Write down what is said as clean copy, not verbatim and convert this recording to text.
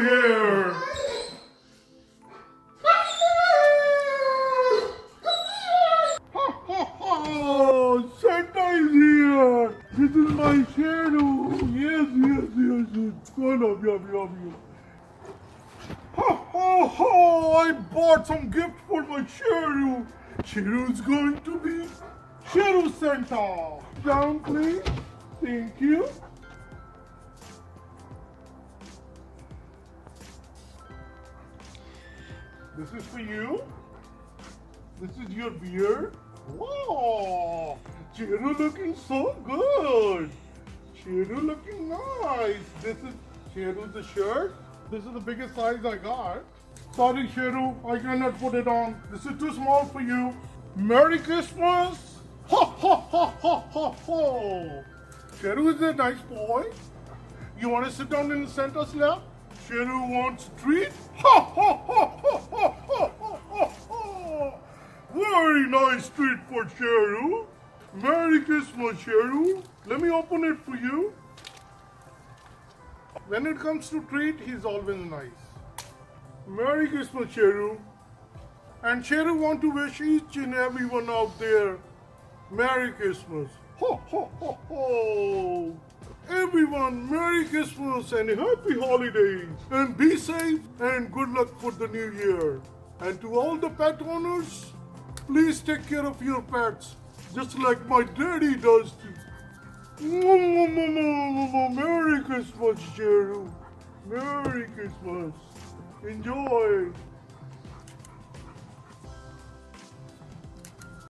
here. Oh, Santa is here. This is my shadow. Yes. Come on, yum. I bought some gift for my shadow. Shadow's going to be Shadow Santa. Down, please. Thank you. This is for you. This is your beard. Wow! Shadow looking so good. Shadow looking nice. This is Shadow's the shirt. This is the biggest size I got. Sorry, Shadow, I cannot put it on. This is too small for you. Merry Christmas! Ho! Shadow is a nice boy. You want to sit down in Santa's lap? Shadow wants a treat? Very nice treat for Shadow. Merry Christmas, Shadow. Let me open it for you. When it comes to treat, he's always nice. Merry Christmas, Shadow. And Shadow want to wish each and everyone out there Merry Christmas. Ho! Everyone, Merry Christmas and Happy Holidays. And be safe and good luck for the new year. And to all the pet owners, please take care of your pets, just like my daddy does too. Merry Christmas, Shadow. Merry Christmas. Enjoy.